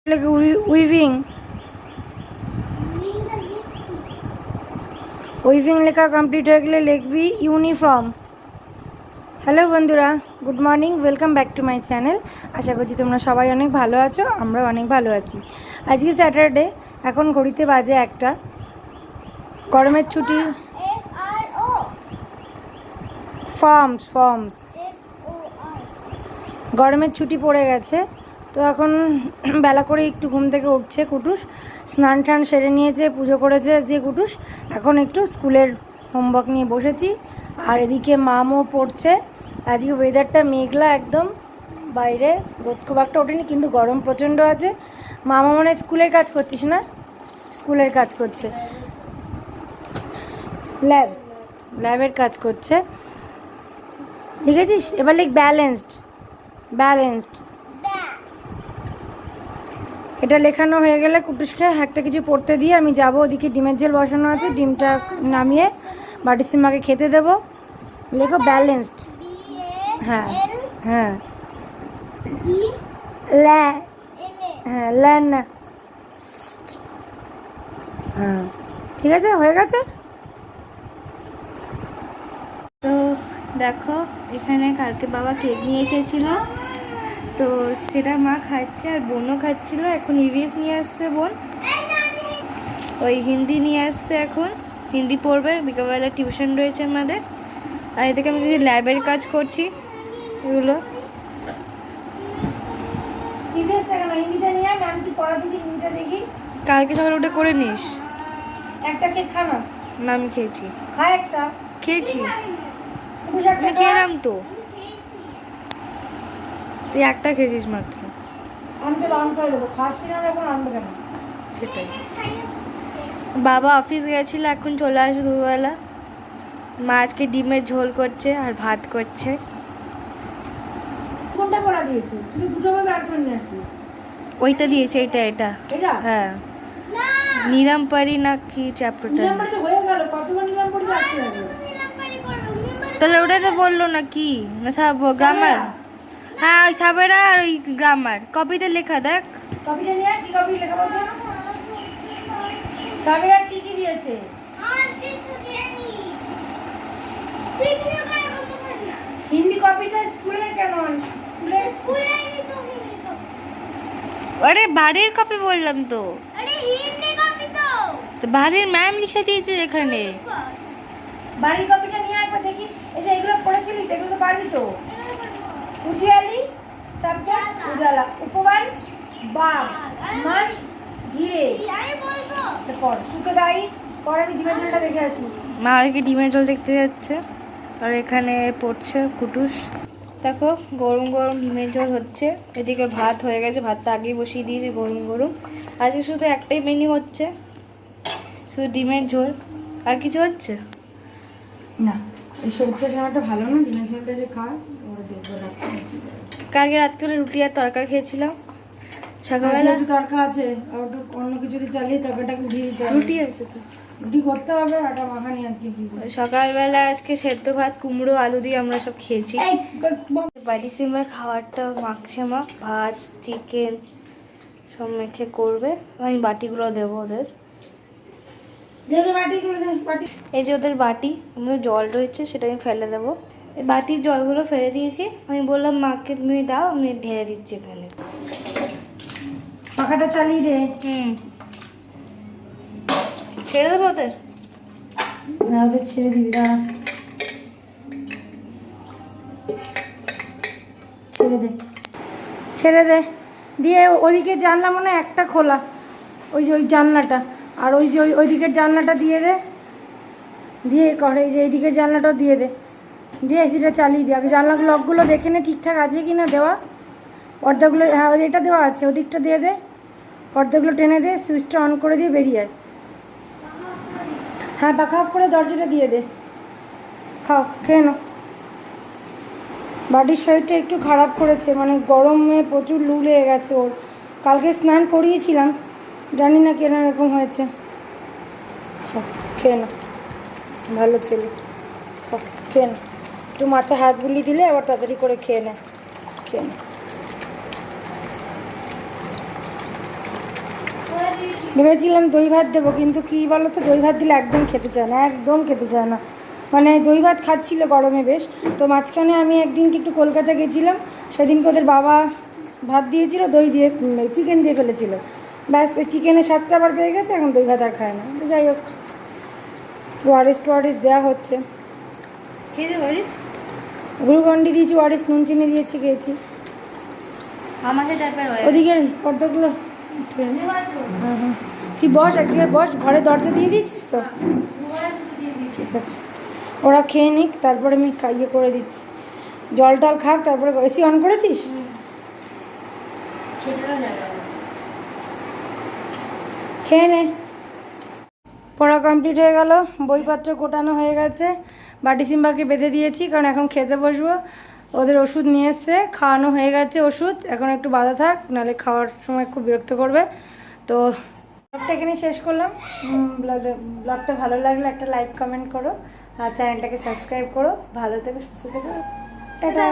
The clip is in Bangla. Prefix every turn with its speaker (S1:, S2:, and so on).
S1: উইভিং উইভিং লেখা কমপ্লিট হয়ে গেলে লিখবি ইউনিফর্ম। হ্যালো বন্ধুরা, good morning, welcome back to my channel. আশা করছি তোমরা সবাই অনেক ভালো আছো, আমরাও অনেক ভালো আছি। আজকে স্যাটারডে, এখন ঘড়িতে বাজে 1টা। গরমের ছুটি, ফর্মস গরমের ছুটি পড়ে গেছে, তো এখন বেলা করে একটু ঘুম থেকে উঠছে কুটুস। স্নান টান সেরে নিয়েছে, পুজো করেছে যে কুটুস। এখন একটু স্কুলের হোমওয়ার্ক নিয়ে বসেছি। আর এদিকে মামও পড়ছে। আজকে ওয়েদারটা মেঘলা একদম, বাইরে রোদ খুব একটা ওঠেনি, কিন্তু গরম প্রচণ্ড আছে। মামা মনে হয় স্কুলের কাজ করছিস না? স্কুলের কাজ করছে, ল্যাবের কাজ করছে। লিখেছিস? এবার লিখ ব্যালেন্সড। এটা লেখানো হয়ে গেলে কুটুসকে একটা কিছু পড়তে দিয়ে আমি যাব। ওদিকে ডিমের ঝোল বসানো আছে, ডিমটা নামিয়ে বাটির সিমাকে খেতে দেবো। লেখো ব্যালেন্সড। হ্যাঁ হ্যাঁ ল্যান। হ্যাঁ ঠিক আছে, হয়ে গেছে।
S2: তো দেখো, এখানে কালকে বাবা কেক নিয়ে এসেছিল, তো সেটা মা খাচ্ছে আর বোনও খাচ্ছিল। এখন ইভিএস নিয়ে আসছে বোন, ওই হিন্দি নিয়ে আসছে, এখন হিন্দি পড়বে। বিকেলবেলা টিউশন রয়েছে আমাদের। আর এদিকে আমি কিছু ল্যাবের কাজ করছি, এগুলো। কালকে সকালে উঠে করে নিস।
S1: একটা কেক খা না।
S2: না, আমি খেয়েছি।
S1: খা একটা।
S2: খেয়েছি, আমি খেলাম তো। তুই একটা খেয়েছিস মাত্র।
S1: আনতে বারণ করে দেবো, খাচ্ছি না এখন আনবে কেন?
S2: সেটাই। বাবা অফিস গেছিল, এখন চলে আসবে দুপুরবেলা। মা আজকে ডিমের ঝোল করছে আর ভাত করছে।
S1: কোনটা পড়া দিয়েছে? তুই দুটো ভাবে আট করে নিয়ে আসবি।
S2: ওইটা দিয়েছে, এটা
S1: এটা
S2: হ্যাঁ, নিরামপারি না কি চ্যাপ্টারটা।
S1: নিলামবাড়ি হয়ে গেল, কতবার নিলামবাড়ি আটকে যাবে?
S2: তাহলে ওটাই তো বললো না কি, না সব গ্রামার। হ্যাঁ, ওই সাবেরা আর ওই গ্রামার কপিতে লেখা। দেখ
S1: কপিটা নিয়ে কি কপি লেখা বলছে? সাবিরা কি কি দিয়েছে? হিন্দি কপিটা স্কুলের কেন? স্কুলের
S2: আরে বাড়ির কপি বললাম তো। তো বাড়ির ম্যাম লিখে দিয়েছে এখানে।
S1: বাড়ির কপিটা নিয়ে একবার দেখি। এই যে এগুলো পড়েছিলি, এগুলো তো পারবি তো? উজিয়ালি, সাবজেক্ট উজালা, উপমান বাঘ, মান ঘিরে। পর সুখেদাই, পর আমি ডিমের ঝোলটা দেখে আসি।
S2: মা ওইকে ডিমের জল দেখতে যাচ্ছে, আর এখানে পড়ছে কুটুস। দেখো, গরম গরম ডিমের ঝোল হচ্ছে। এদিকে ভাত হয়ে গেছে, ভাতটা আগেই বসিয়ে দিয়েছি গরম গরম। আজকে শুধু একটাই মেনু হচ্ছে, শুধু ডিমের ঝোল। আর কিছু হচ্ছে
S1: না? এই সবজিটা খাওয়াটা ভালো না, ডিমের ঝোলটা যে খায় ওরা দেখবো রাখতে।
S2: কালকে রাত্রে রুটি আর তরকা খেয়েছিলাম। সকালবেলা
S1: একটু তরকা আছে, আর একটু অন্য কিছু চালিয়ে তরকাটাকে উঠিয়ে দিতে হবে।
S2: রুটি আছে তো,
S1: রুটি করতে হবে, আটা মাখানি আজকে ফ্রিজে।
S2: সকালবেলা আজকে সেদ্ধ ভাত, কুমড়ো আলু দিয়ে আমরা সব খেয়েছি। বাড়ি সিমার খাবারটা মাখছে মা, ভাত চিকেন সব মেখে করবে। আমি বাটিগুলো দেবো ওদের। এই যে ওদের বাটি, আমাদের জল রয়েছে, সেটা আমি ফেলে দেবো। এই বাটির জলগুলো ফেলে দিয়েছি। আমি বললাম মাকে তুমি দাও, আমি ঢেলে দিচ্ছি এখানে।
S1: পাখাটা চালিয়ে দে।
S2: ছেড়ে দেবো ওদের?
S1: না, ওদের ছেড়ে দিবি। দাঁড়া, ছেড়ে দে। দিয়ে ওইদিকে জানলা মনে হয় একটা খোলা, ওই যে ওই জানলাটা, আর ওই যে ওই দিকের জানলাটা দিয়ে দে। দিয়ে করে এই যে এইদিকের জানলাটাও দিয়ে দে। দিয়ে এসিটা চালিয়ে দিয়ে আগে জানলাগুলো লকগুলো দেখে নে ঠিকঠাক আছে কি না দেওয়া। পর্দাগুলো, হ্যাঁ এটা দেওয়া আছে, ওদিকটা দিয়ে দে। পর্দাগুলো টেনে দে, সুইচটা অন করে দিয়ে বেরিয়ে যায়। হ্যাঁ, পাখা অফ করে দরজাটা দিয়ে দে। খাও, খেয়ে নাও। বাড়ির শরীরটা একটু খারাপ করেছে, মানে গরমে প্রচুর লু লেগে গেছে ওর। কালকে স্নান করিয়েছিলাম, জানি না কেন এরকম হয়েছে। খেয়ে না, ভালো ছেলে, খেয়ে না। একটু মাথায় হাত বুলিয়ে দিলে আবার তাড়াতাড়ি করে খেয়ে নেয়। খেয়ে না। ভেবেছিলাম দই ভাত দেবো, কিন্তু কী বলো তো, দই ভাত দিলে একদম খেতে চায় না, একদম খেতে চায় না। মানে দই ভাত খাচ্ছিল গরমে বেশ। তো মাঝখানে আমি একদিনকে একটু কলকাতা গেছিলাম, সেদিনকে ওদের বাবা ভাত দিয়েছিল, দই দিয়ে চিকেন দিয়ে ফেলেছিল। ব্যাস ওই চিকেনের স্বাদটা আবার পেয়ে গেছে, এখন দই ভাত আর খায় না। তো যাই হোক, ওয়ারিস দেওয়া হচ্ছে।
S2: খেতে পারিস?
S1: গ্লুকন্ডি দিয়েছি, ওয়ারিস নুন চিনি দিয়েছি, খেয়েছি।
S2: আমাদের টাইপের হয়ে
S1: ওদিকে পর্দাগুলো তুই বস, এক জায়গায় বস, ঘরে দরজা দিয়ে দিয়েছিস তো? ঠিক আছে, ওরা খেয়ে নিক, তারপরে আমি ইয়ে করে দিচ্ছি। জল টল খাক, তারপরে এসি অন করেছিস? খেয়ে নে। পড়া কমপ্লিট হয়ে গেল, বইপত্র কোটানো হয়ে গেছে, বাটি সিম্বাকে বেঁধে দিয়েছি, কারণ এখন খেতে বসবো। ওদের ওষুধ নিয়ে এসছে, খাওয়ানো হয়ে গেছে ওষুধ, এখন একটু বাধা থাক, নাহলে খাওয়ার সময় খুব বিরক্ত করবে। তো ব্লগটা এখানে শেষ করলাম। ব্লগটা ভালো লাগলে একটা লাইক কমেন্ট করো, আর চ্যানেলটাকে সাবস্ক্রাইব করো। ভালো থেকো, সুস্থ থেকো, টাটা।